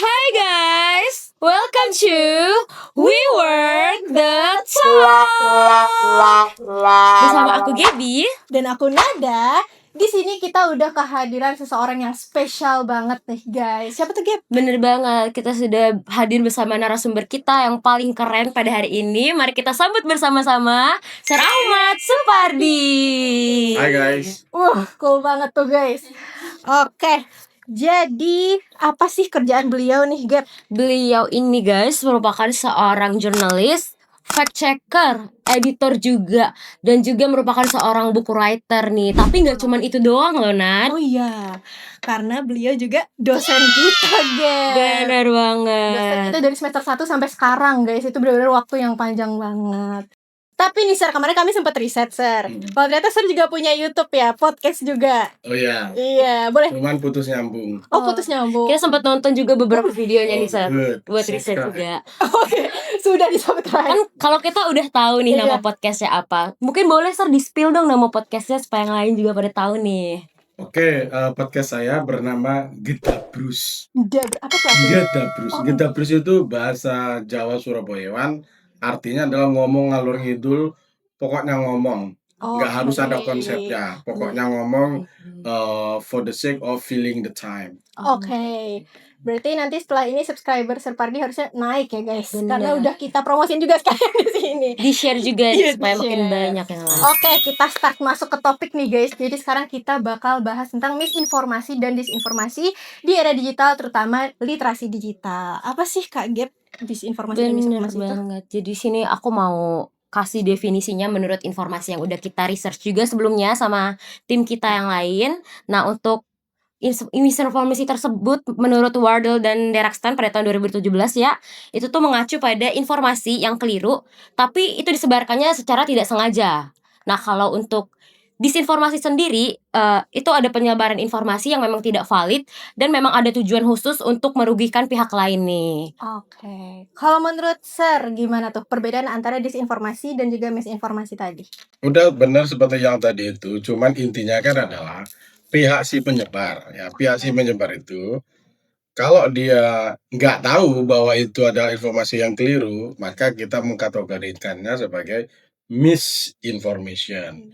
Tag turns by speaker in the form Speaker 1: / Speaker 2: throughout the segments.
Speaker 1: Hi guys, welcome to We Work the Talk bersama aku Gaby
Speaker 2: dan aku Nada. Di sini kita udah kehadiran seseorang yang spesial banget nih guys. Siapa tuh Gab?
Speaker 1: Bener banget, kita sudah hadir bersama narasumber kita yang paling keren pada hari ini. Mari kita sambut bersama-sama Sir Ahmad Supardi.
Speaker 3: Hai guys.
Speaker 2: Cool banget tuh guys. Oke, jadi apa sih kerjaan beliau nih Gab?
Speaker 1: Beliau ini guys merupakan seorang jurnalis, fact checker, editor juga, dan juga merupakan seorang buku writer nih. Tapi nggak cuman itu doang loh Nat.
Speaker 2: Oh iya, karena beliau juga dosen kita Gab.
Speaker 1: Bener banget.
Speaker 2: Dosen kita dari semester 1 sampai sekarang guys. Itu benar-benar waktu yang panjang banget. Tapi nih Sir, kemarin kami sempat riset Sir. Kalau ternyata Sir juga punya YouTube ya, podcast juga.
Speaker 3: Oh iya.
Speaker 2: Iya, boleh.
Speaker 3: Cuman putus nyambung.
Speaker 2: Oh, putus nyambung.
Speaker 1: Kita sempat nonton juga beberapa videonya nih Sir,
Speaker 3: good.
Speaker 1: buat riset
Speaker 3: Subscribe.
Speaker 1: juga.
Speaker 2: Oke, sudah disubscribe.
Speaker 1: Kan kalau kita udah tahu nih
Speaker 2: Iya.
Speaker 1: nama podcastnya apa, mungkin boleh Sir di-spill dong nama podcastnya supaya yang lain juga pada tahu nih.
Speaker 3: Oke, podcast saya bernama Gedabrus.
Speaker 2: Apa tuh artinya?
Speaker 3: Gedabrus.
Speaker 2: Oh.
Speaker 3: Gedabrus itu bahasa Jawa Surabayaan, artinya adalah ngomong ngalur ngidul, pokoknya ngomong. Nggak harus ada konsepnya, pokoknya ngomong for the sake of filling the time.
Speaker 2: Oke. Berarti nanti setelah ini subscriber Sir Pardi harusnya naik ya guys.
Speaker 1: Bener.
Speaker 2: Karena udah kita promosin juga sekalian di sini.
Speaker 1: Di-share juga
Speaker 2: Iya,
Speaker 1: supaya makin
Speaker 2: di-share.
Speaker 1: banyak yang lain.
Speaker 2: Oke, kita start masuk ke topik nih guys. Jadi sekarang kita bakal bahas tentang misinformasi dan disinformasi di era digital, terutama literasi digital. Apa sih Kak Gap disinformasi dan
Speaker 1: Bener
Speaker 2: misinformasi itu?
Speaker 1: banget. Jadi sini aku mau kasih definisinya menurut informasi yang udah kita research juga sebelumnya sama tim kita yang lain. Nah, untuk misinformasi tersebut menurut Wardle dan Derakstein pada tahun 2017 ya, itu tuh mengacu pada informasi yang keliru, tapi itu disebarkannya secara tidak sengaja. Nah, kalau untuk disinformasi sendiri, itu ada penyebaran informasi yang memang tidak valid dan memang ada tujuan khusus untuk merugikan pihak lain nih.
Speaker 2: Oke. Kalau menurut Sir gimana tuh perbedaan antara disinformasi dan juga misinformasi tadi?
Speaker 3: Udah benar seperti yang tadi itu, cuman intinya kan adalah pihak si penyebar. Ya, pihak si penyebar itu kalau dia nggak tahu bahwa itu adalah informasi yang keliru, maka kita mengkategorikannya sebagai misinformation.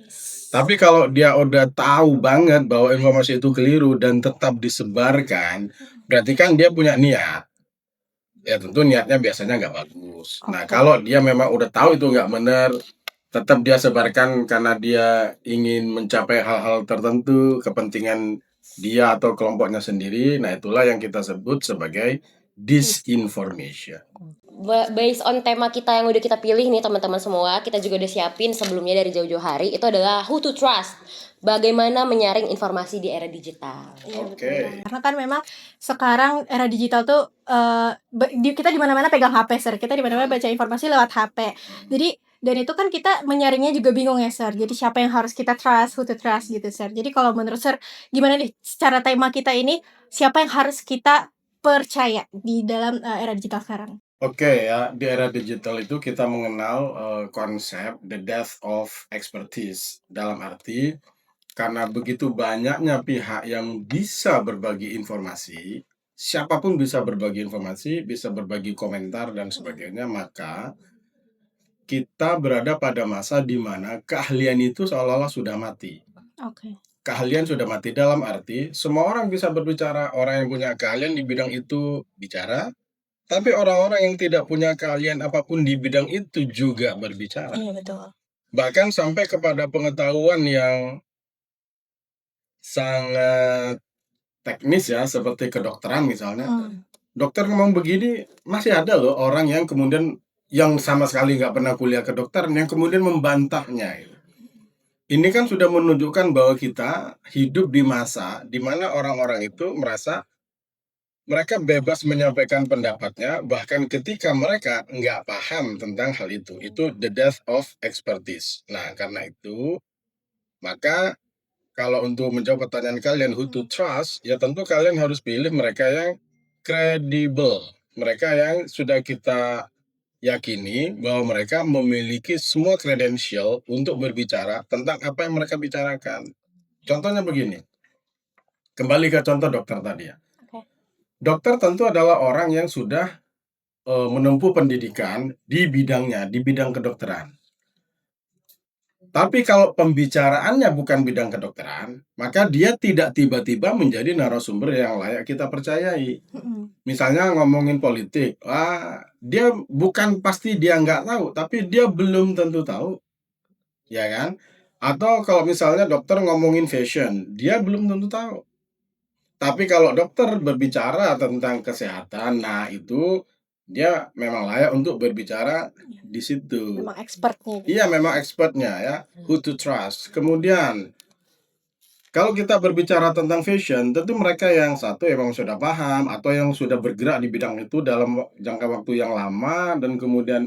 Speaker 3: Tapi kalau dia udah tahu banget bahwa informasi itu keliru dan tetap disebarkan, berarti kan dia punya niat. Ya tentu niatnya biasanya nggak bagus. Nah,
Speaker 2: Oke.
Speaker 3: kalau dia memang udah tahu itu nggak benar, tetap dia sebarkan karena dia ingin mencapai hal-hal tertentu, kepentingan dia atau kelompoknya sendiri, nah itulah yang kita sebut sebagai disinformation.
Speaker 1: Based on tema kita yang udah kita pilih nih teman-teman semua, kita juga udah siapin sebelumnya dari jauh-jauh hari. Itu adalah who to trust. Bagaimana menyaring informasi di era digital.
Speaker 2: Iya,
Speaker 3: Oke.
Speaker 2: betul banget. Karena kan memang sekarang era digital tuh kita di mana-mana pegang HP Sir. Kita di mana-mana baca informasi lewat HP. Jadi dan itu kan kita menyaringnya juga bingung ya Sir. Jadi siapa yang harus kita trust, who to trust gitu Sir. Jadi kalau menurut Sir gimana nih secara tema kita ini siapa yang harus kita percaya di dalam era digital sekarang?
Speaker 3: Oke ya, di era digital itu kita mengenal konsep the death of expertise. Dalam arti, karena begitu banyaknya pihak yang bisa berbagi informasi, siapapun bisa berbagi informasi, bisa berbagi komentar dan sebagainya, maka kita berada pada masa di mana keahlian itu seolah-olah sudah mati.
Speaker 2: Oke.
Speaker 3: Keahlian sudah mati dalam arti, semua orang bisa berbicara, orang yang punya keahlian di bidang itu bicara, tapi orang-orang yang tidak punya keahlian apapun di bidang itu juga berbicara.
Speaker 2: Iya betul.
Speaker 3: Bahkan sampai kepada pengetahuan yang sangat teknis ya, seperti kedokteran misalnya. Dokter ngomong begini, masih ada loh orang yang kemudian yang sama sekali nggak pernah kuliah kedokteran yang kemudian membantahnya. Ini kan sudah menunjukkan bahwa kita hidup di masa di mana orang-orang itu merasa mereka bebas menyampaikan pendapatnya, bahkan ketika mereka nggak paham tentang hal itu. Itu the death of expertise. Nah, karena itu, maka kalau untuk menjawab pertanyaan kalian, who to trust, ya tentu kalian harus pilih mereka yang kredibel. Mereka yang sudah kita yakini bahwa mereka memiliki semua kredensial untuk berbicara tentang apa yang mereka bicarakan. Contohnya begini, kembali ke contoh dokter tadi ya.
Speaker 2: Oke.
Speaker 3: Dokter tentu adalah orang yang sudah, menempuh pendidikan di bidangnya, di bidang kedokteran. Tapi kalau pembicaraannya bukan bidang kedokteran, maka dia tidak tiba-tiba menjadi narasumber yang layak kita percayai.
Speaker 2: Mhm.
Speaker 3: Misalnya ngomongin politik, dia bukan pasti dia nggak tahu, tapi dia belum tentu tahu, ya kan? Atau kalau misalnya dokter ngomongin fashion, dia belum tentu tahu. Tapi kalau dokter berbicara tentang kesehatan, nah itu dia memang layak untuk berbicara di situ.
Speaker 2: Memang expertnya gitu.
Speaker 3: Iya, memang expertnya ya, who to trust. Kemudian kalau kita berbicara tentang fashion, tentu mereka yang satu emang sudah paham atau yang sudah bergerak di bidang itu dalam jangka waktu yang lama dan kemudian,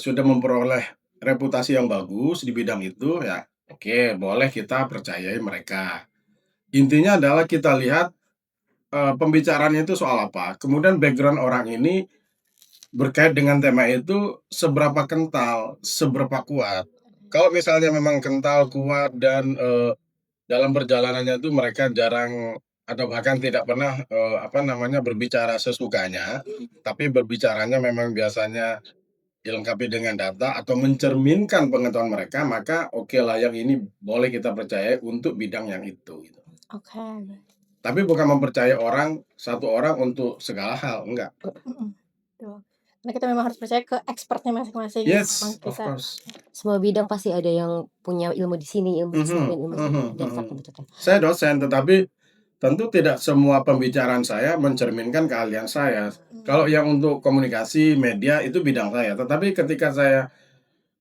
Speaker 3: sudah memperoleh reputasi yang bagus di bidang itu, ya oke, boleh kita percayai mereka. Intinya adalah kita lihat, pembicaraannya itu soal apa, kemudian background orang ini berkait dengan tema itu seberapa kental, seberapa kuat. Kalau misalnya memang kental, kuat, dan, dalam perjalanannya itu mereka jarang atau bahkan tidak pernah, berbicara sesukanya, tapi berbicaranya memang biasanya dilengkapi dengan data atau mencerminkan pengetahuan mereka, maka oke lah yang ini boleh kita percaya untuk bidang yang itu, gitu.
Speaker 2: Oke.
Speaker 3: Tapi bukan mempercayai orang, satu orang untuk segala hal, enggak.
Speaker 2: Mhm. Betul. Karena kita memang harus percaya ke expertnya masing-masing yang memang
Speaker 3: Yes, of
Speaker 2: kita
Speaker 3: course.
Speaker 1: Semua bidang pasti ada yang punya ilmu di sini, ilmu di sini,
Speaker 3: Mhm
Speaker 1: dan ilmu di sini.
Speaker 3: mhm
Speaker 1: Dasar
Speaker 3: mhm.
Speaker 1: kebetulan.
Speaker 3: Saya dosen, tetapi tentu tidak semua pembicaraan saya mencerminkan keahlian saya. Kalau yang untuk komunikasi, media, itu bidang saya. Tetapi ketika saya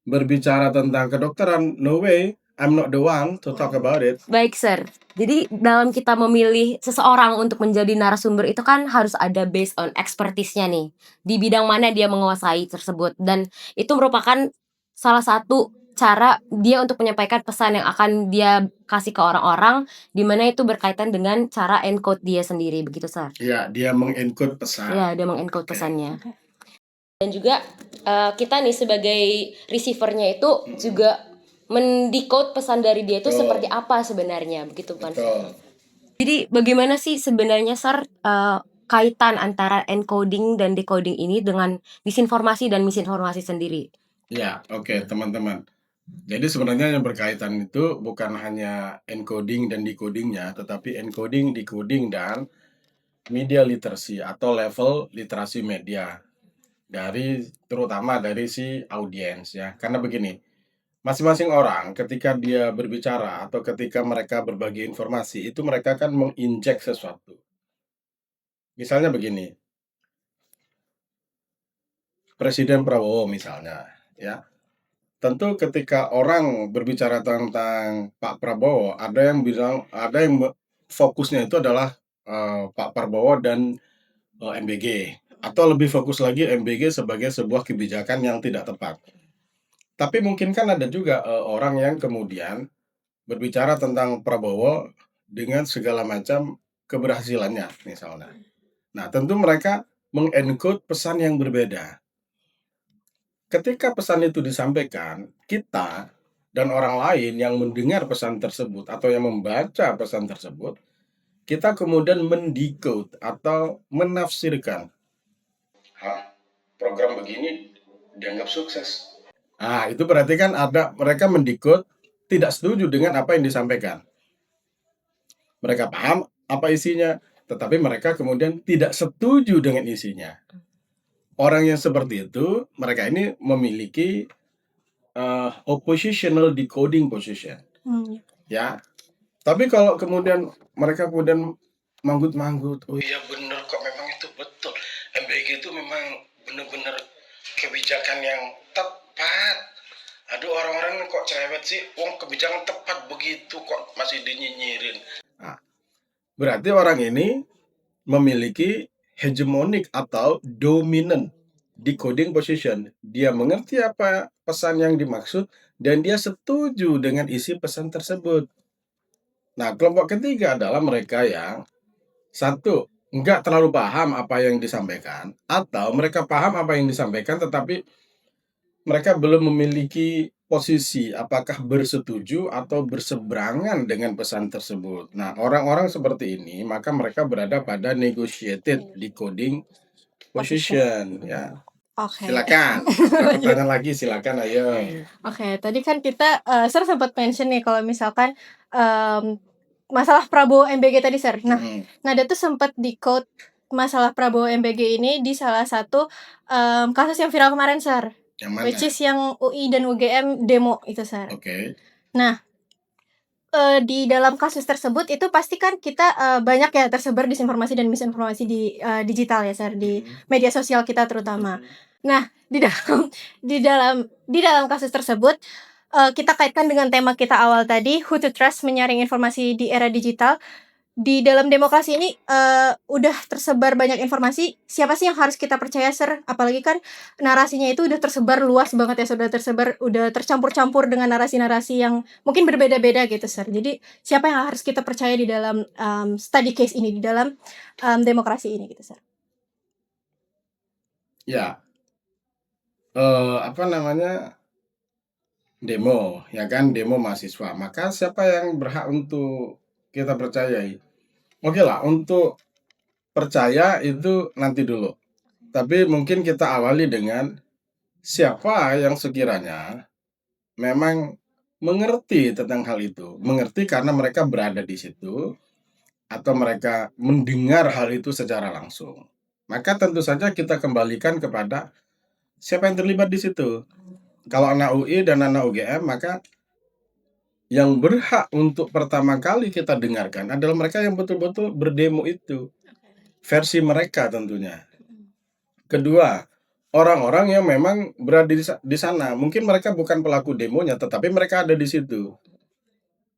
Speaker 3: berbicara tentang kedokteran, no way, I'm not the one to talk about it.
Speaker 1: Baik, Sir. Jadi dalam kita memilih seseorang untuk menjadi narasumber itu kan harus ada based on expertise-nya nih, di bidang mana dia menguasai tersebut, dan itu merupakan salah satu cara dia untuk menyampaikan pesan yang akan dia kasih ke orang-orang, di mana itu berkaitan dengan cara encode dia sendiri, begitu, Sir?
Speaker 3: Iya, dia meng-encode pesan.
Speaker 1: Iya, dia meng-encode
Speaker 3: Oke.
Speaker 1: pesannya.
Speaker 2: Oke.
Speaker 1: Dan juga, kita nih sebagai receiver-nya itu juga mendecode pesan dari dia itu
Speaker 3: Betul.
Speaker 1: seperti apa sebenarnya, begitu kan, Sir?
Speaker 3: Betul.
Speaker 1: Jadi bagaimana sih sebenarnya, Sir, kaitan antara encoding dan decoding ini dengan disinformasi dan misinformasi sendiri?
Speaker 3: Ya, oke, teman-teman. Jadi sebenarnya yang berkaitan itu bukan hanya encoding dan decoding-nya, tetapi encoding, decoding, dan media literacy atau level literasi media terutama dari si audiens ya. Karena begini, masing-masing orang ketika dia berbicara atau ketika mereka berbagi informasi itu mereka kan menginjek sesuatu. Misalnya begini, Presiden Prabowo misalnya ya. Tentu ketika orang berbicara tentang Pak Prabowo, ada yang fokusnya itu adalah, Pak Prabowo dan, MBG, atau lebih fokus lagi MBG sebagai sebuah kebijakan yang tidak tepat. Tapi mungkin kan ada juga, orang yang kemudian berbicara tentang Prabowo dengan segala macam keberhasilannya misalnya. Nah, tentu mereka meng-encode pesan yang berbeda. Ketika pesan itu disampaikan, kita dan orang lain yang mendengar pesan tersebut atau yang membaca pesan tersebut, kita kemudian mendecode atau menafsirkan. Hah, program begini dianggap sukses. Nah, itu berarti kan ada mereka mendecode tidak setuju dengan apa yang disampaikan. Mereka paham apa isinya, tetapi mereka kemudian tidak setuju dengan isinya. Orang yang seperti itu, mereka ini memiliki oppositional decoding position,
Speaker 2: Iya.
Speaker 3: ya. Tapi kalau kemudian mereka kemudian manggut-manggut, "Oh iya bener kok, memang itu betul. MBG itu memang benar-benar kebijakan yang tepat. Aduh orang-orang kok cerewet sih, wong kebijakan tepat begitu kok masih dinyinyirin." Nah, berarti orang ini memiliki hegemonic atau dominant decoding position. Dia mengerti apa pesan yang dimaksud dan dia setuju dengan isi pesan tersebut. Nah, kelompok ketiga adalah mereka yang satu, enggak terlalu paham apa yang disampaikan, atau mereka paham apa yang disampaikan tetapi mereka belum memiliki posisi, apakah bersetuju atau berseberangan dengan pesan tersebut. Nah, orang-orang seperti ini, maka mereka berada pada negotiated decoding position, ya.
Speaker 2: Oke.
Speaker 3: Silakan, ada
Speaker 2: Lanjut.
Speaker 3: pertanyaan lagi, silakan, ayo.
Speaker 2: Oke, tadi kan kita, Sir sempat mention nih kalau misalkan, masalah Prabowo MBG tadi, Sir. Nah,
Speaker 3: Mhm,
Speaker 2: Nada tuh sempat di-quote masalah Prabowo MBG ini di salah satu, kasus yang viral kemarin, Sir,
Speaker 3: yang mana?
Speaker 2: which is yang UI dan UGM demo itu, Sir.
Speaker 3: Oke.
Speaker 2: Nah, di dalam kasus tersebut itu pasti kan kita, banyak ya tersebar disinformasi dan misinformasi di, digital ya, Sir, di
Speaker 3: Mhm,
Speaker 2: media sosial kita terutama. Nah, di dalam di dalam kasus tersebut, kita kaitkan dengan tema kita awal tadi, who to trust menyaring informasi di era digital. Di dalam demokrasi ini, udah tersebar banyak informasi, siapa sih yang harus kita percaya, Sir? Apalagi kan narasinya itu udah tersebar luas banget ya, sudah tersebar, udah tercampur-campur dengan narasi-narasi yang mungkin berbeda-beda gitu, Sir. Jadi, siapa yang harus kita percaya di dalam, study case ini, di dalam, demokrasi ini gitu, Sir?
Speaker 3: ya, apa namanya, demo, ya kan, demo mahasiswa. Maka siapa yang berhak untuk kita percayai? Oke lah, untuk percaya itu nanti dulu. Tapi mungkin kita awali dengan siapa yang sekiranya memang mengerti tentang hal itu. Mengerti karena mereka berada di situ atau mereka mendengar hal itu secara langsung. Maka tentu saja kita kembalikan kepada siapa yang terlibat di situ. Kalau anak UI dan anak UGM, maka yang berhak untuk pertama kali kita dengarkan adalah mereka yang betul-betul berdemo itu. Versi mereka tentunya. Kedua, orang-orang yang memang berada di sana. Mungkin mereka bukan pelaku demonya, tetapi mereka ada di situ.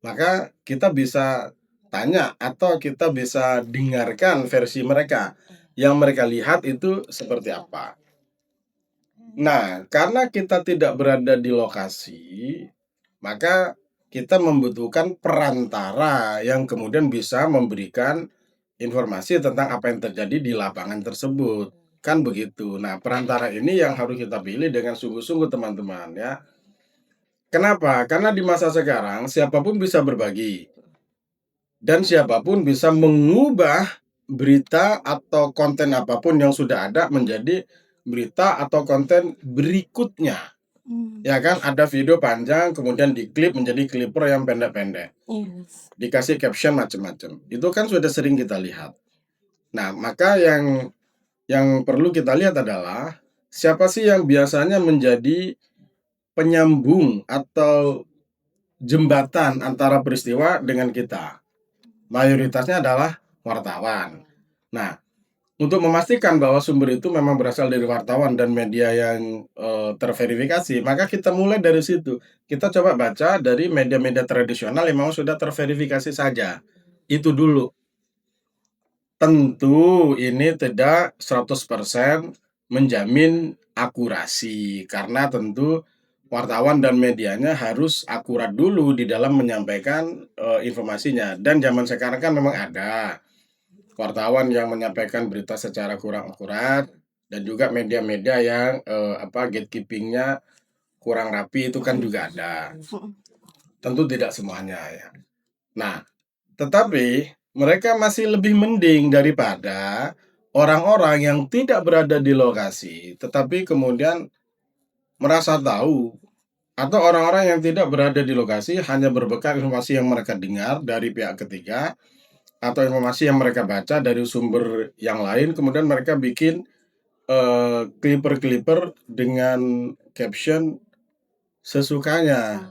Speaker 3: Maka kita bisa tanya atau kita bisa dengarkan versi mereka. Yang mereka lihat itu seperti apa. Nah, karena kita tidak berada di lokasi, maka kita membutuhkan perantara yang kemudian bisa memberikan informasi tentang apa yang terjadi di lapangan tersebut. Kan begitu. Nah, perantara ini yang harus kita pilih dengan sungguh-sungguh teman-teman ya. Kenapa? Karena di masa sekarang siapapun bisa berbagi dan siapapun bisa mengubah berita atau konten apapun yang sudah ada menjadi berita atau konten berikutnya. Ya kan, ada video panjang kemudian diklip menjadi clipper yang pendek-pendek.
Speaker 2: Yes.
Speaker 3: Dikasih caption macam-macam. Itu kan sudah sering kita lihat. Nah, maka yang perlu kita lihat adalah siapa sih yang biasanya menjadi penyambung atau jembatan antara peristiwa dengan kita. Mayoritasnya adalah wartawan. Nah, untuk memastikan bahwa sumber itu memang berasal dari wartawan dan media yang terverifikasi, maka kita mulai dari situ. Kita coba baca dari media-media tradisional yang memang sudah terverifikasi saja. Itu dulu. Tentu ini tidak 100% menjamin akurasi, karena tentu wartawan dan medianya harus akurat dulu di dalam menyampaikan, informasinya. Dan zaman sekarang kan memang ada wartawan yang menyampaikan berita secara kurang akurat dan juga media-media yang, gatekeeping-nya kurang rapi itu kan juga ada. Tentu tidak semuanya ya. Nah, tetapi mereka masih lebih mending daripada orang-orang yang tidak berada di lokasi, tetapi kemudian merasa tahu, atau orang-orang yang tidak berada di lokasi hanya berbekal informasi yang mereka dengar dari pihak ketiga, atau informasi yang mereka baca dari sumber yang lain, kemudian mereka bikin clipper-clipper dengan caption sesukanya.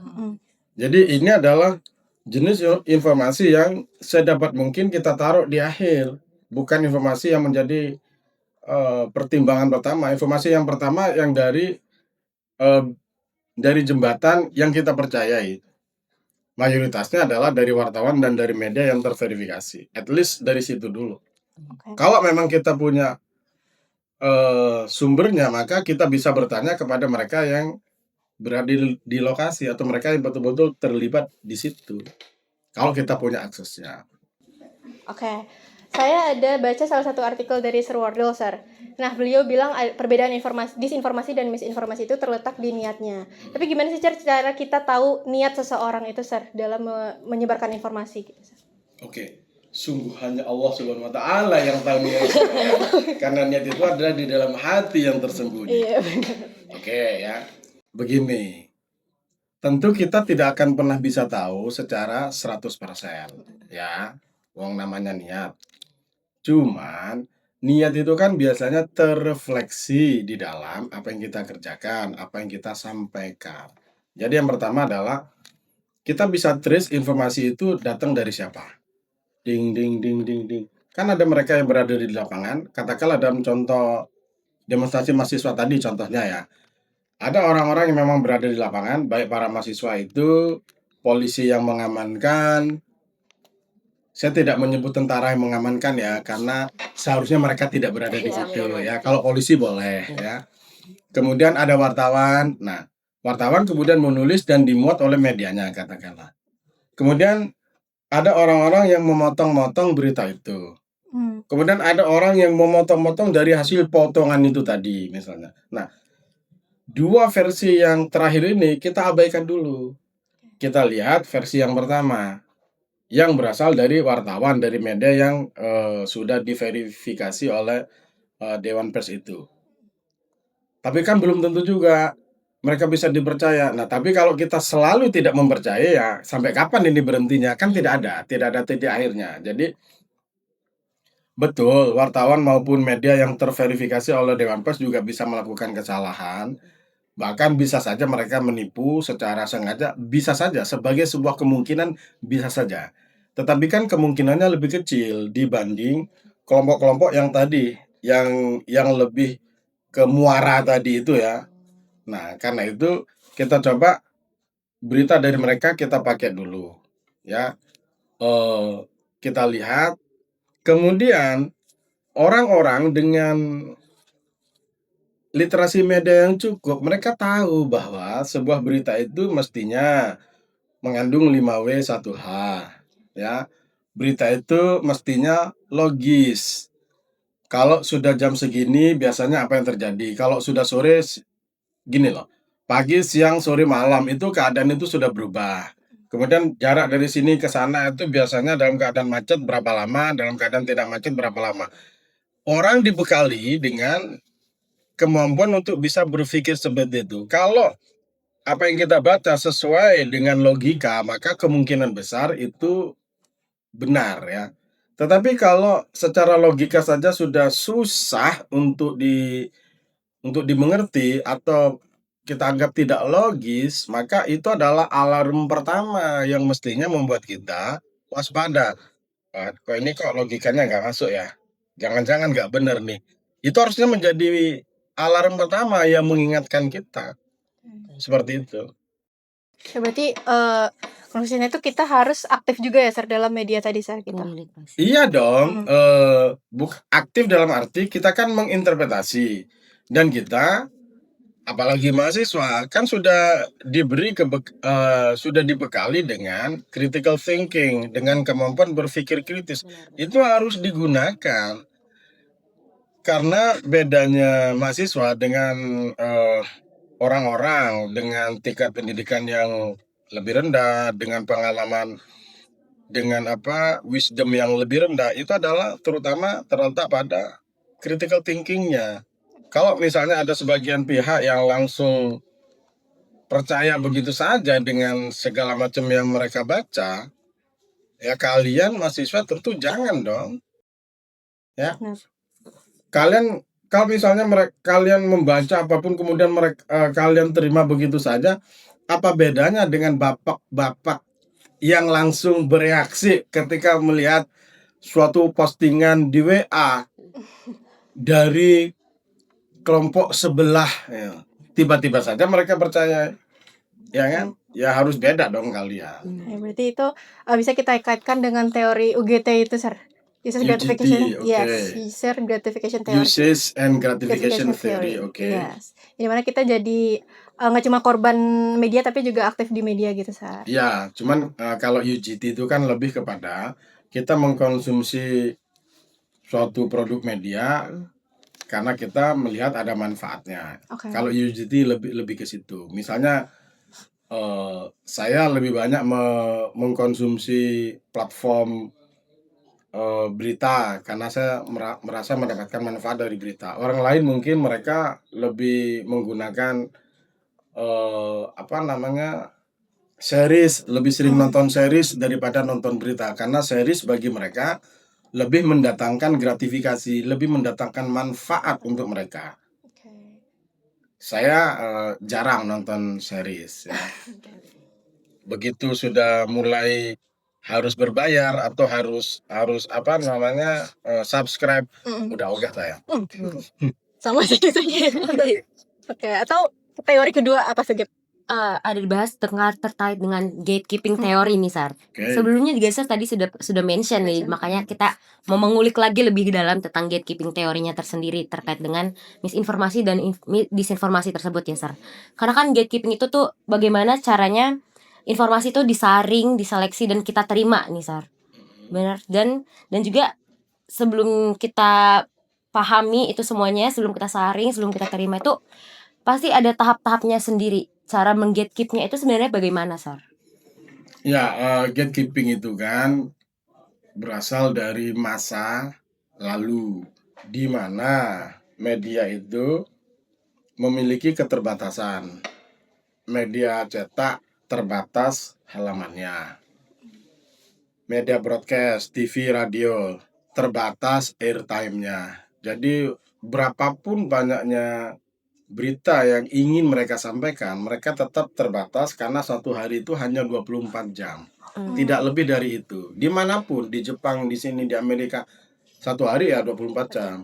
Speaker 3: Jadi ini adalah jenis informasi yang sedapat mungkin kita taruh di akhir, bukan informasi yang menjadi pertimbangan pertama. Informasi yang pertama yang dari jembatan yang kita percayai. Mayoritasnya adalah dari wartawan dan dari media yang terverifikasi. At least dari situ dulu. Kalau memang kita punya sumbernya, maka kita bisa bertanya kepada mereka yang berada di lokasi atau mereka yang betul-betul terlibat di situ. Kalau kita punya aksesnya.
Speaker 2: Oke. Saya ada baca salah satu artikel dari Sir Wardle, Sir. Nah, beliau bilang perbedaan disinformasi dan misinformasi itu terletak di niatnya. Tapi gimana sih cara kita tahu niat seseorang itu, Sir, dalam menyebarkan informasi gitu, Sir?
Speaker 3: Oke, sungguh hanya Allah Subhanahu wa taala yang tahu niat. Karena niat itu adalah di dalam hati yang tersembunyi.
Speaker 2: Iya, benar.
Speaker 3: Oke ya. Begini. Tentu kita tidak akan pernah bisa tahu secara 100% ya. Wong namanya niat. Cuman niat itu kan biasanya terrefleksi di dalam apa yang kita kerjakan, apa yang kita sampaikan. Jadi yang pertama adalah kita bisa trace informasi itu datang dari siapa. Ding ding ding ding ding. Kan ada mereka yang berada di lapangan, katakanlah dalam contoh demonstrasi mahasiswa tadi contohnya ya. Ada orang-orang yang memang berada di lapangan, baik para mahasiswa itu, polisi yang mengamankan. Saya tidak menyebut tentara yang mengamankan ya, karena seharusnya mereka tidak berada di situ ya. Kalau polisi boleh ya. Kemudian ada wartawan. Nah, wartawan kemudian menulis dan dimuat oleh medianya katakanlah. Kemudian ada orang-orang yang memotong-motong berita itu. Kemudian ada orang yang memotong-motong dari hasil potongan itu tadi misalnya. Nah, dua versi yang terakhir ini kita abaikan dulu. Kita lihat versi yang pertama, yang berasal dari wartawan dari media yang sudah diverifikasi oleh Dewan Pers itu. Tapi kan belum tentu juga mereka bisa dipercaya. Nah, tapi kalau kita selalu tidak mempercaya ya sampai kapan ini berhentinya? Kan tidak ada titik akhirnya. Jadi betul, wartawan maupun media yang terverifikasi oleh Dewan Pers juga bisa melakukan kesalahan. Bahkan bisa saja mereka menipu secara sengaja, bisa saja sebagai sebuah kemungkinan, bisa saja. Tetapi kan kemungkinannya lebih kecil dibanding kelompok-kelompok yang tadi, yang lebih ke muara tadi itu ya. Nah, karena itu kita coba berita dari mereka kita pakai dulu, ya. Kita lihat, kemudian orang-orang dengan literasi media yang cukup, mereka tahu bahwa sebuah berita itu mestinya mengandung 5W 1H, ya. Berita itu mestinya logis. Kalau sudah jam segini biasanya apa yang terjadi? Kalau sudah sore gini loh. Pagi, siang, sore, malam itu keadaan itu sudah berubah. Kemudian jarak dari sini ke sana itu biasanya dalam keadaan macet berapa lama, dalam keadaan tidak macet berapa lama. Orang dibekali dengan kemampuan untuk bisa berpikir seperti itu. Kalau apa yang kita baca sesuai dengan logika, maka kemungkinan besar itu benar ya. Tetapi kalau secara logika saja sudah susah untuk dimengerti atau kita anggap tidak logis, maka itu adalah alarm pertama yang mestinya membuat kita waspada. Kok ini kok logikanya nggak masuk ya? Jangan-jangan nggak benar nih. Itu harusnya menjadi alarm pertama yang mengingatkan kita. Seperti itu.
Speaker 2: Ya, berarti konklusinya itu kita harus aktif juga ya, Sir, dalam media tadi, Sir, kita.
Speaker 3: Iya dong. Aktif dalam arti kita kan menginterpretasi. Dan kita, apalagi mahasiswa, kan sudah sudah dibekali dengan critical thinking, dengan kemampuan berpikir kritis. Itu harus digunakan. Karena bedanya mahasiswa dengan orang-orang dengan tingkat pendidikan yang lebih rendah, dengan pengalaman, dengan wisdom yang lebih rendah, itu adalah terutama terletak pada critical thinking-nya. Kalau misalnya ada sebagian pihak yang langsung percaya begitu saja dengan segala macam yang mereka baca, ya kalian mahasiswa tentu jangan dong. Ya. Kalian kalau misalnya kalian membaca apapun kemudian kalian terima begitu saja, apa bedanya dengan bapak-bapak yang langsung bereaksi ketika melihat suatu postingan di WA dari kelompok sebelah, ya. Tiba-tiba saja mereka percaya, ya kan? Ya harus beda dong kalian.
Speaker 2: Ya, berarti itu bisa kita kaitkan dengan teori UGT itu, Sir. User gratification, yes, user gratification theory.
Speaker 3: Usage and gratification theory, oke.
Speaker 2: Yes. Di mana kita jadi nggak cuma korban media tapi juga aktif di media gitu, Sir.
Speaker 3: Ya, cuman kalau UGT itu kan lebih kepada kita mengkonsumsi suatu produk media
Speaker 1: Mhm.
Speaker 3: karena kita melihat ada manfaatnya.
Speaker 2: Oke.
Speaker 3: Kalau UGT lebih lebih ke situ. Misalnya saya lebih banyak mengkonsumsi platform berita karena saya merasa mendapatkan manfaat dari berita. Orang lain mungkin mereka lebih menggunakan apa namanya, series, lebih sering nonton series daripada nonton berita. Karena series bagi mereka lebih mendatangkan gratifikasi, lebih mendatangkan manfaat untuk mereka.
Speaker 2: Oke.
Speaker 3: Saya jarang nonton series ya. Begitu sudah mulai harus berbayar atau harus harus apa namanya, subscribe,
Speaker 2: Mhm.
Speaker 3: udah ogah saya.
Speaker 2: Sama sih saya. Oke, atau teori kedua apa sih, Gap?
Speaker 1: Ada dibahas terkait dengan gatekeeping teori nih, Sar.
Speaker 3: Oke.
Speaker 1: Sebelumnya juga Sar tadi sudah mention nih, makanya kita mau mengulik lagi lebih dalam tentang gatekeeping teorinya tersendiri terkait dengan misinformasi dan disinformasi tersebut ya, Sar. Karena kan gatekeeping itu tuh bagaimana caranya informasi itu disaring, diseleksi dan kita terima nih, Sar. Benar. Dan juga sebelum kita pahami itu semuanya, sebelum kita saring, sebelum kita terima itu pasti ada tahap-tahapnya sendiri. Cara meng-gatekeep-nya itu sebenarnya bagaimana, Sar?
Speaker 3: Ya, gatekeeping itu kan berasal dari masa lalu, di mana media itu memiliki keterbatasan. Media cetak terbatas halamannya. Media broadcast, TV, radio terbatas airtime-nya. Jadi berapapun banyaknya berita yang ingin mereka sampaikan, mereka tetap terbatas karena satu hari itu hanya 24 jam. Tidak lebih dari itu. Dimanapun, di Jepang, di sini, di Amerika, satu hari ya 24 jam.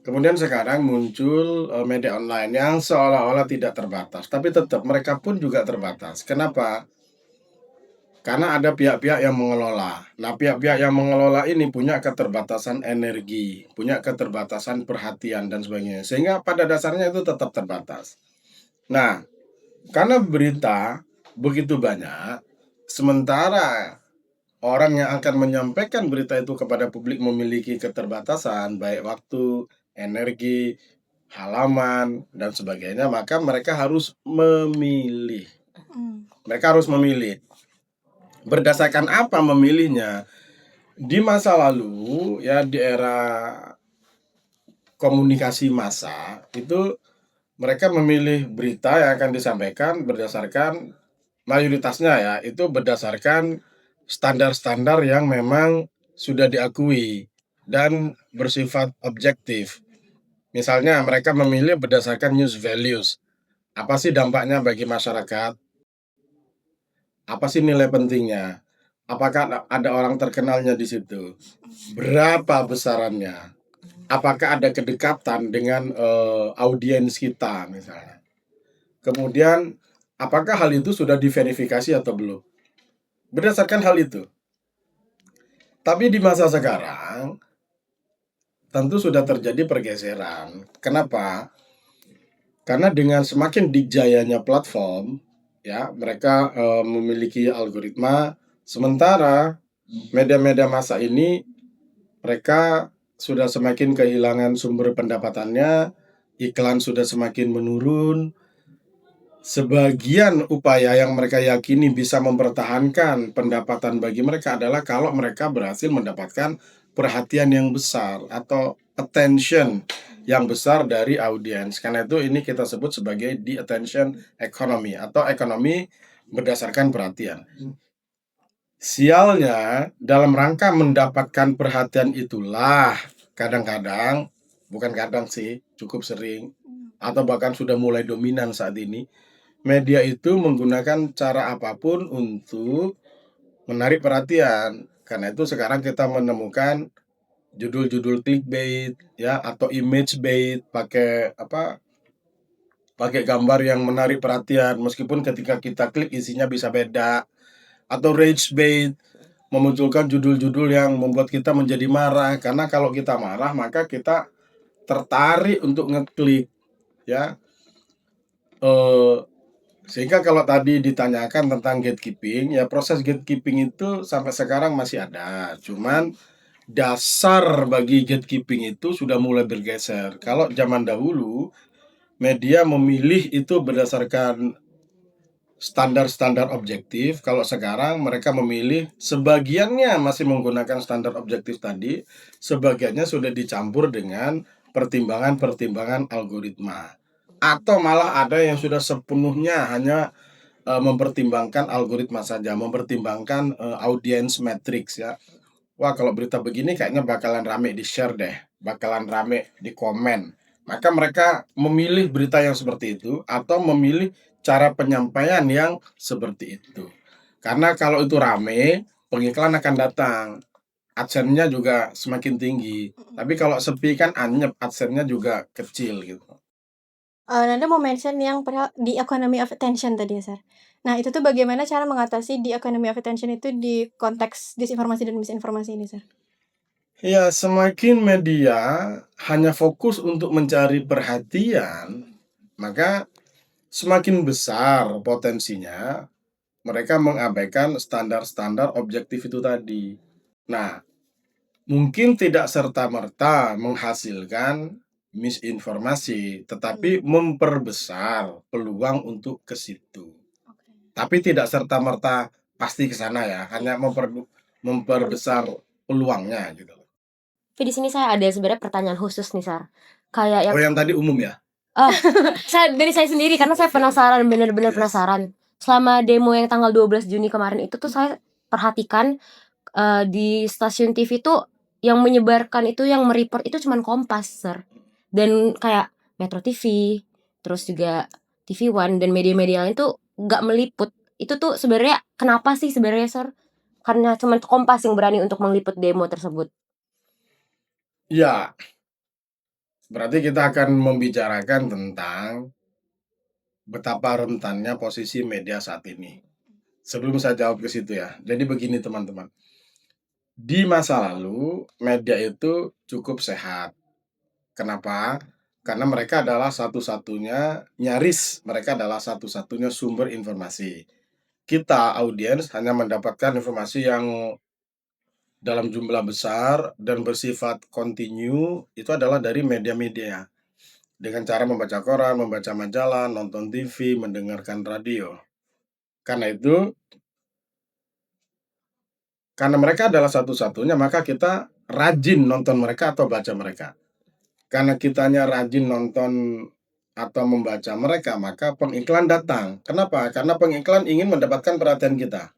Speaker 3: Kemudian sekarang muncul media online yang seolah-olah tidak terbatas, tapi tetap mereka pun juga terbatas. Kenapa? Karena ada pihak-pihak yang mengelola. Nah, pihak-pihak yang mengelola ini punya keterbatasan energi, punya keterbatasan perhatian dan sebagainya. Sehingga pada dasarnya itu tetap terbatas. Nah, karena berita begitu banyak, sementara orang yang akan menyampaikan berita itu kepada publik memiliki keterbatasan, baik waktu, energi, halaman, dan sebagainya, maka mereka harus memilih. Mereka harus memilih. Berdasarkan apa memilihnya? Di masa lalu, ya di era komunikasi massa, itu mereka memilih berita yang akan disampaikan berdasarkan mayoritasnya ya, itu berdasarkan standar-standar yang memang sudah diakui dan bersifat objektif. Misalnya mereka memilih berdasarkan news values. Apa sih dampaknya bagi masyarakat? Apa sih nilai pentingnya? Apakah ada orang terkenalnya di situ? Berapa besarannya? Apakah ada kedekatan dengan audiens kita misalnya? Kemudian apakah hal itu sudah diverifikasi atau belum? Berdasarkan hal itu. Tapi di masa sekarang tentu sudah terjadi pergeseran. Kenapa? Karena dengan semakin dijayanya platform, ya mereka memiliki algoritma. Sementara media-media massa ini mereka sudah semakin kehilangan sumber pendapatannya, iklan sudah semakin menurun. Sebagian upaya yang mereka yakini bisa mempertahankan pendapatan bagi mereka adalah kalau mereka berhasil mendapatkan perhatian yang besar atau attention yang besar dari audiens. Karena itu ini kita sebut sebagai the attention economy atau ekonomi berdasarkan perhatian. Sialnya, dalam rangka mendapatkan perhatian itulah kadang-kadang, bukan kadang sih, cukup sering, atau bahkan sudah mulai dominan saat ini, media itu menggunakan cara apapun untuk menarik perhatian. Karena itu sekarang kita menemukan judul-judul clickbait ya atau image bait, pakai apa? Pakai gambar yang menarik perhatian meskipun ketika kita klik isinya bisa beda, atau rage bait, memunculkan judul-judul yang membuat kita menjadi marah. Karena kalau kita marah maka kita tertarik untuk ngeklik ya. Sehingga kalau tadi ditanyakan tentang gatekeeping, ya proses gatekeeping itu sampai sekarang masih ada. Cuman dasar bagi gatekeeping itu sudah mulai bergeser. Kalau zaman dahulu media memilih itu berdasarkan standar-standar objektif, kalau sekarang mereka memilih sebagiannya masih menggunakan standar objektif tadi, sebagiannya sudah dicampur dengan pertimbangan-pertimbangan algoritma. Atau malah ada yang sudah sepenuhnya hanya mempertimbangkan algoritma saja, mempertimbangkan audience matrix ya. Wah, kalau berita begini kayaknya bakalan rame di-share deh, bakalan rame di komen. Maka mereka memilih berita yang seperti itu atau memilih cara penyampaian yang seperti itu. Karena kalau itu rame, pengiklan akan datang. AdSense-nya juga semakin tinggi. Tapi kalau sepi kan anyep, AdSense-nya juga kecil gitu.
Speaker 2: Nanda mau mention yang the economy of attention tadi ya, Sir. Nah, itu tuh bagaimana cara mengatasi the economy of attention itu di konteks disinformasi dan misinformasi ini, Sir?
Speaker 3: Ya, semakin media hanya fokus untuk mencari perhatian, maka semakin besar potensinya mereka mengabaikan standar-standar objektif itu tadi. Nah, mungkin tidak serta-merta menghasilkan misinformasi, tetapi memperbesar peluang untuk ke situ. Tapi tidak serta-merta pasti ke sana ya, hanya memperbesar peluangnya gitu.
Speaker 1: Tapi di sini saya ada sebenarnya pertanyaan khusus nih, Sar. Kayak yang
Speaker 3: Oh, yang tadi umum ya?
Speaker 1: dari saya sendiri karena saya penasaran, bener-bener
Speaker 3: Yes.
Speaker 1: penasaran. Selama demo yang tanggal 12 Juni kemarin itu tuh saya perhatikan di stasiun TV tuh yang menyebarkan itu, yang mereport itu cuman Kompas, Sir. Dan kayak Metro TV, terus juga TV One dan media-media lain tuh nggak meliput. Itu tuh sebenarnya kenapa sih sebenarnya, Sir? Karena cuman Kompas yang berani untuk meliput demo tersebut.
Speaker 3: Ya, berarti kita akan membicarakan tentang betapa rentannya posisi media saat ini. Sebelum saya jawab ke situ ya. Jadi begini teman-teman. Di masa lalu, media itu cukup sehat. Kenapa? Karena mereka adalah satu-satunya, nyaris mereka adalah satu-satunya sumber informasi. Kita, audiens, hanya mendapatkan informasi yang dalam jumlah besar dan bersifat kontinu, itu adalah dari media-media. Dengan cara membaca koran, membaca majalah, nonton TV, mendengarkan radio. Karena itu, karena mereka adalah satu-satunya, maka kita rajin nonton mereka atau baca mereka. Karena kitanya rajin nonton atau membaca mereka, maka pengiklan datang. Kenapa? Karena pengiklan ingin mendapatkan perhatian kita.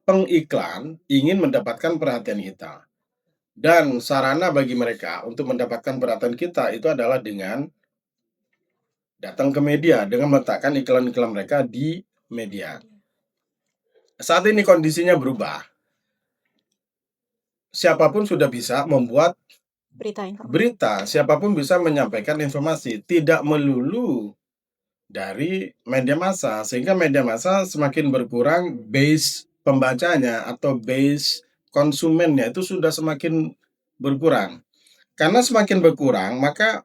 Speaker 3: Pengiklan ingin mendapatkan perhatian kita. Dan sarana bagi mereka untuk mendapatkan perhatian kita itu adalah dengan datang ke media, dengan meletakkan iklan-iklan mereka di media. Saat ini kondisinya berubah. Siapapun sudah bisa membuat berita, siapapun bisa menyampaikan informasi, tidak melulu dari media massa, sehingga media massa semakin berkurang base pembacanya atau base konsumennya itu sudah semakin berkurang. Karena semakin berkurang, maka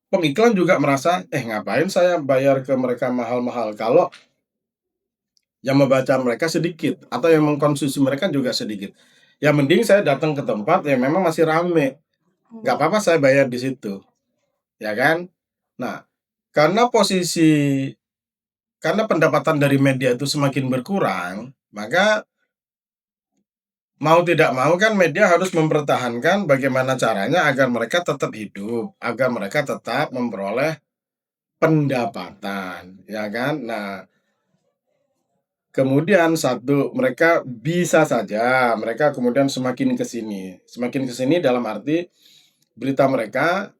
Speaker 3: pengiklan juga merasa, ngapain saya bayar ke mereka mahal-mahal kalau yang membaca mereka sedikit atau yang mengkonsumsi mereka juga sedikit. Ya mending saya datang ke tempat yang memang masih rame. Nggak apa-apa saya bayar di situ. Ya kan? Nah, karena pendapatan dari media itu semakin berkurang, maka mau tidak mau kan media harus mempertahankan bagaimana caranya agar mereka tetap hidup, agar mereka tetap memperoleh pendapatan, ya kan? Nah, kemudian mereka bisa saja, mereka kemudian semakin ke sini dalam arti berita mereka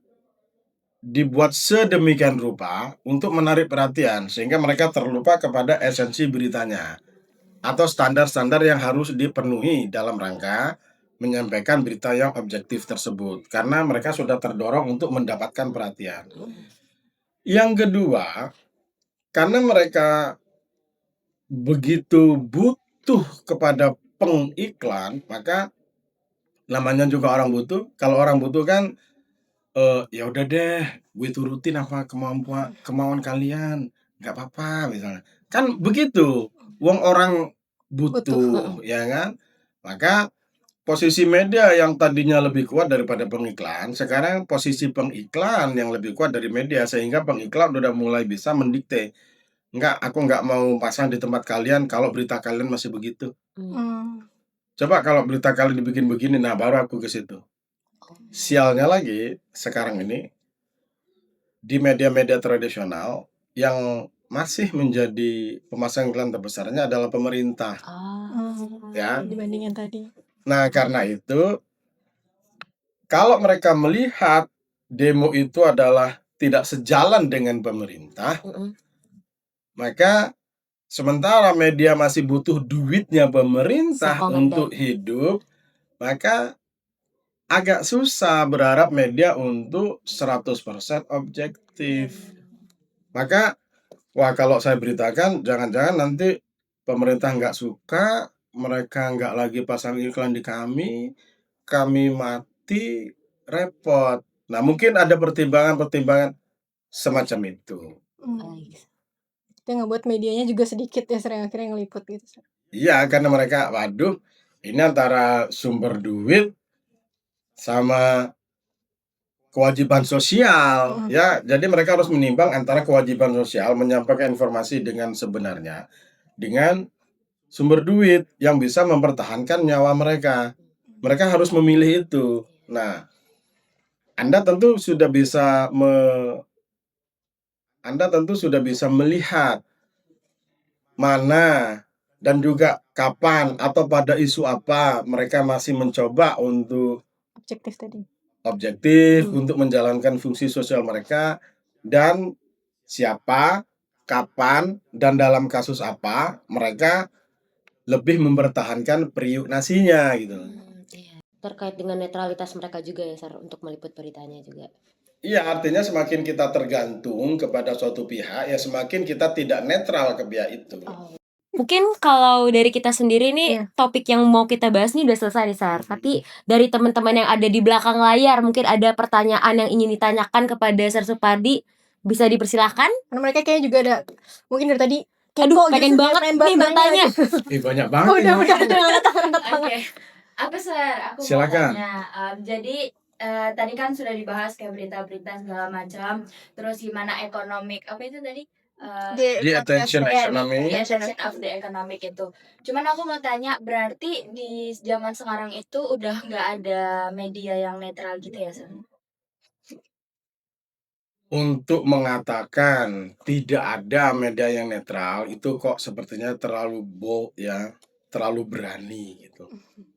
Speaker 3: dibuat sedemikian rupa untuk menarik perhatian sehingga mereka terlupa kepada esensi beritanya atau standar-standar yang harus dipenuhi dalam rangka menyampaikan berita yang objektif tersebut karena mereka sudah terdorong untuk mendapatkan perhatian. Yang kedua, karena mereka begitu butuh kepada pengiklan, maka namanya juga orang butuh. Kalau orang butuh kan ya udah deh, gue turutin apa kemauan kalian, nggak apa-apa misalnya. Kan begitu, wong orang butuh, ya kan? Maka posisi media yang tadinya lebih kuat daripada pengiklan, sekarang posisi pengiklan yang lebih kuat dari media, sehingga pengiklan udah mulai bisa mendikte, "Enggak, aku nggak mau pasang di tempat kalian kalau berita kalian masih begitu. Coba kalau berita kalian dibikin begini, nah baru aku ke situ." Sialnya lagi, sekarang ini di media-media tradisional yang masih menjadi pemasang iklan terbesarnya adalah pemerintah, ya.
Speaker 2: Dibanding yang tadi.
Speaker 3: Nah, karena itu kalau mereka melihat demo itu adalah tidak sejalan dengan pemerintah, maka sementara media masih butuh duitnya pemerintah
Speaker 1: Sokong
Speaker 3: untuk
Speaker 1: dan
Speaker 3: hidup, maka agak susah berharap media untuk 100% objektif. Maka, wah kalau saya beritakan, jangan-jangan nanti pemerintah nggak suka, mereka nggak lagi pasang iklan di kami mati, repot. Nah, mungkin ada pertimbangan-pertimbangan semacam itu.
Speaker 2: Itu yang ngebuat medianya juga sedikit ya sering akhirnya ngeliput gitu, Sir.
Speaker 3: Iya, karena mereka, waduh, ini antara sumber duit sama kewajiban sosial, ya. Jadi mereka harus menimbang antara kewajiban sosial menyampaikan informasi dengan sebenarnya dengan sumber duit yang bisa mempertahankan nyawa mereka. Mereka harus memilih itu. Nah, Anda tentu sudah bisa melihat mana dan juga kapan atau pada isu apa mereka masih mencoba untuk
Speaker 2: Objektif tadi.
Speaker 3: objektif untuk menjalankan fungsi sosial mereka, dan siapa, kapan, dan dalam kasus apa mereka lebih mempertahankan periuk nasinya gitu.
Speaker 1: terkait dengan netralitas mereka juga ya, Sar, untuk meliput beritanya juga.
Speaker 3: Iya, artinya semakin kita tergantung kepada suatu pihak, ya semakin kita tidak netral ke pihak itu.
Speaker 1: Mungkin kalau dari kita sendiri nih, topik yang mau kita bahas nih udah selesai nih, Sar. Tapi dari teman-teman yang ada di belakang layar, mungkin ada pertanyaan yang ingin ditanyakan kepada Sar Supardi, bisa dipersilahkan.
Speaker 2: Karena mereka kayaknya juga ada mungkin dari tadi
Speaker 1: Aduh,
Speaker 2: kepo
Speaker 1: pengen
Speaker 2: gitu,
Speaker 1: banget
Speaker 2: pengen
Speaker 1: nih
Speaker 2: banget
Speaker 1: bertanya.
Speaker 3: Banyak banget.
Speaker 2: udah
Speaker 3: ini.
Speaker 2: angkat tangan.
Speaker 4: Oke, aku mau
Speaker 3: Silakan.
Speaker 4: tanya. Jadi tadi kan sudah dibahas kayak berita-berita segala macam. Terus gimana ekonomik apa itu tadi?
Speaker 3: Di attention economy.
Speaker 4: The attention of the economic itu. Cuman aku mau tanya, berarti di zaman sekarang itu udah nggak ada media yang netral gitu ya, Sar?
Speaker 3: Untuk mengatakan tidak ada media yang netral itu kok sepertinya terlalu bold ya, terlalu berani gitu.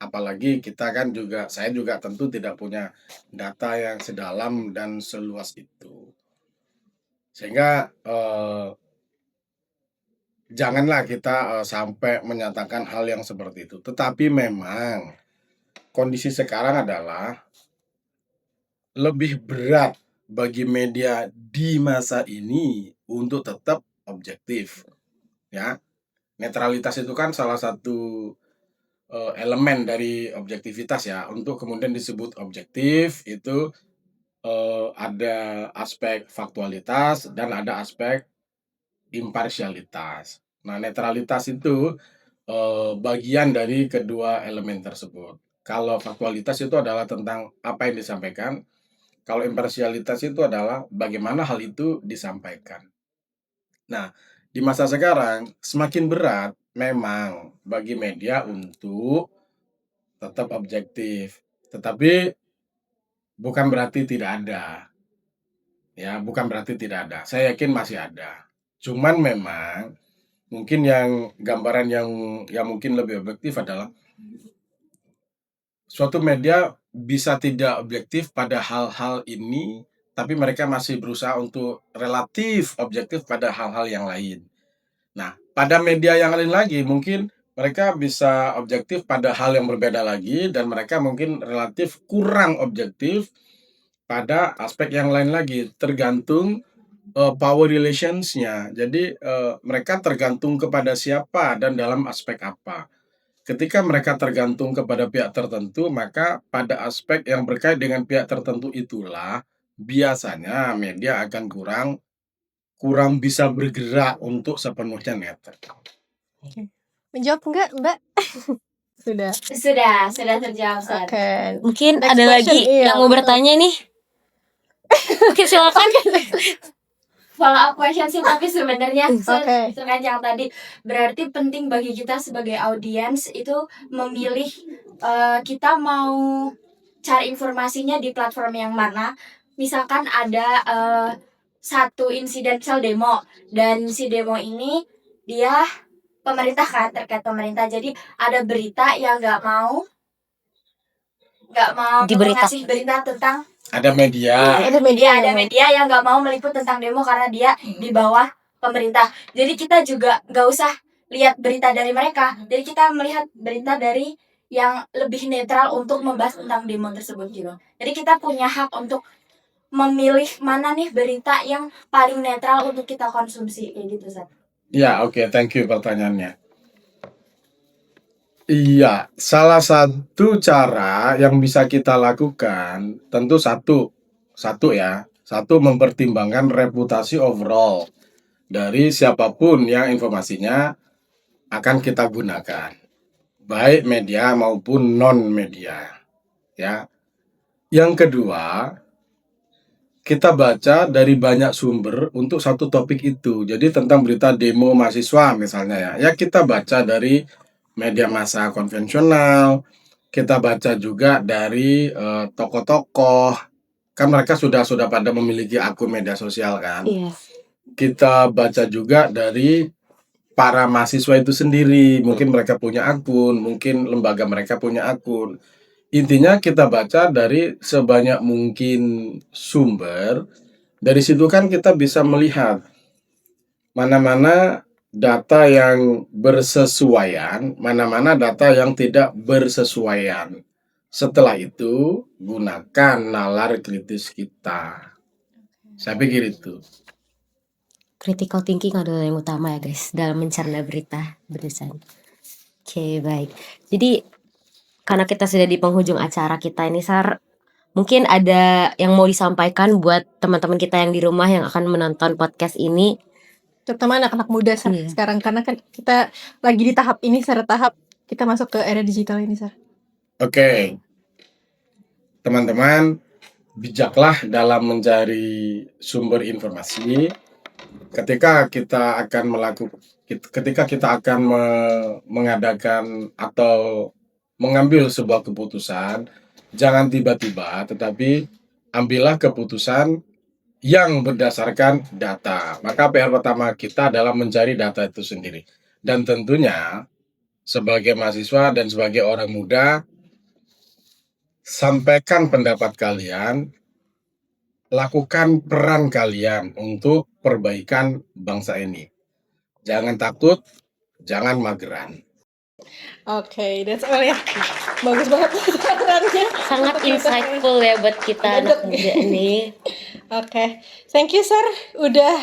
Speaker 3: Apalagi kita kan juga, saya juga tentu tidak punya data yang sedalam dan seluas itu. Sehingga janganlah kita sampai menyatakan hal yang seperti itu. Tetapi memang kondisi sekarang adalah lebih berat bagi media di masa ini untuk tetap objektif, ya. Netralitas itu kan salah satu elemen dari objektivitas ya. Untuk kemudian disebut objektif itu ada aspek faktualitas dan ada aspek imparsialitas. Nah, netralitas itu bagian dari kedua elemen tersebut. Kalau faktualitas itu adalah tentang apa yang disampaikan. Kalau imparsialitas itu adalah bagaimana hal itu disampaikan. Nah, di masa sekarang semakin berat memang bagi media untuk tetap objektif. Tetapi bukan berarti tidak ada. Ya, bukan berarti tidak ada. Saya yakin masih ada. Cuman memang mungkin yang gambaran yang mungkin lebih objektif adalah suatu media bisa tidak objektif pada hal-hal ini, tapi mereka masih berusaha untuk relatif objektif pada hal-hal yang lain. Nah, pada media yang lain lagi, mungkin mereka bisa objektif pada hal yang berbeda lagi, dan mereka mungkin relatif kurang objektif pada aspek yang lain lagi, tergantung power relations-nya. Jadi, mereka tergantung kepada siapa dan dalam aspek apa. Ketika mereka tergantung kepada pihak tertentu, maka pada aspek yang berkait dengan pihak tertentu itulah biasanya media akan kurang bisa bergerak untuk sepenuhnya netral.
Speaker 2: Menjawab enggak, Mbak? Sudah
Speaker 4: Sudah terjawab, Sar.
Speaker 2: Oke.
Speaker 1: Mungkin
Speaker 2: Next
Speaker 1: ada
Speaker 2: question,
Speaker 1: lagi
Speaker 2: iya,
Speaker 1: yang mau
Speaker 2: betul.
Speaker 1: bertanya nih? Oke, silakan.
Speaker 4: Follow up question sih, tapi sebenarnya
Speaker 2: Oke.
Speaker 4: terkait yang tadi, berarti penting bagi kita sebagai audiens itu memilih kita mau cari informasinya di platform yang mana. Misalkan ada satu insiden misal demo, dan si demo ini dia pemerintah kan, terkait pemerintah, jadi ada berita yang nggak mau
Speaker 1: Diberita.
Speaker 4: ngasih berita tentang
Speaker 3: Ada media.
Speaker 2: Ada media.
Speaker 4: ada media yang nggak mau meliput tentang demo karena dia di bawah pemerintah. Jadi kita juga nggak usah lihat berita dari mereka. Jadi kita melihat berita dari yang lebih netral untuk membahas tentang demo tersebut gitu. Jadi kita punya hak untuk memilih mana nih berita yang paling netral untuk kita konsumsi kayak gitu, Sat.
Speaker 3: Ya, oke, thank you pertanyaannya. Iya, salah satu cara yang bisa kita lakukan tentu satu ya, satu mempertimbangkan reputasi overall dari siapapun yang informasinya akan kita gunakan, baik media maupun non media, ya. Yang kedua, kita baca dari banyak sumber untuk satu topik itu. Jadi tentang berita demo mahasiswa misalnya ya kita baca dari media massa konvensional, kita baca juga dari tokoh-tokoh, kan mereka sudah pada memiliki akun media sosial kan.
Speaker 1: Iya.
Speaker 3: Kita baca juga dari para mahasiswa itu sendiri, mungkin mereka punya akun, mungkin lembaga mereka punya akun. Intinya kita baca dari sebanyak mungkin sumber. Dari situ kan kita bisa melihat mana-mana data yang bersesuaian, mana-mana data yang tidak bersesuaian. Setelah itu, gunakan nalar kritis kita. Saya pikir itu.
Speaker 1: Critical thinking adalah yang utama ya guys dalam mencerna berita berusan. Oke, baik. Jadi karena kita sudah di penghujung acara kita ini, Sar, mungkin ada yang mau disampaikan buat teman-teman kita yang di rumah yang akan menonton podcast ini.
Speaker 2: Terutama anak-anak muda
Speaker 1: Iya.
Speaker 2: sekarang, karena kan kita lagi di tahap ini, secara tahap kita masuk ke era digital ini, Sar.
Speaker 3: Oke. Teman-teman, bijaklah dalam mencari sumber informasi. Ketika kita akan mengadakan atau mengambil sebuah keputusan, jangan tiba-tiba, tetapi ambillah keputusan yang berdasarkan data. Maka PR pertama kita adalah mencari data itu sendiri. Dan tentunya sebagai mahasiswa dan sebagai orang muda, sampaikan pendapat kalian, lakukan peran kalian untuk perbaikan bangsa ini. Jangan takut, jangan mageran.
Speaker 2: Oke, that's all ya. Bagus banget sarannya.
Speaker 1: Sangat insightful ya buat kita anak muda ini.
Speaker 2: Oke, thank you, Sar, udah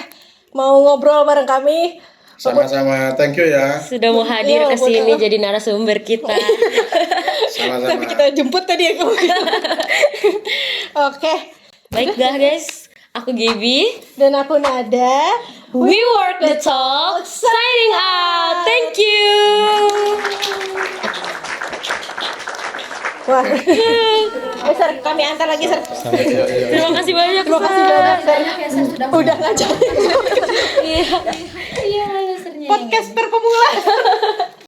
Speaker 2: mau ngobrol bareng kami.
Speaker 3: Sama-sama, thank you ya.
Speaker 1: Sudah mau hadir
Speaker 2: Iya,
Speaker 1: ke sini
Speaker 2: betul.
Speaker 1: jadi narasumber kita.
Speaker 3: Sama-sama.
Speaker 2: Tapi kita jemput tadi ya kamu. Oke,
Speaker 1: Baiklah guys, aku Gaby.
Speaker 2: dan aku Nada.
Speaker 1: We work the talk. Signing out. Thank you.
Speaker 2: Wah, Sar, kami antar lagi, Sar.
Speaker 1: Terima kasih banyak.
Speaker 2: Terima kasih banyak, Sar.
Speaker 4: Ya, Sar, sudah
Speaker 2: Udah ngajarin
Speaker 1: Iya.
Speaker 4: iya, Sarnya.
Speaker 2: podcast per pemula.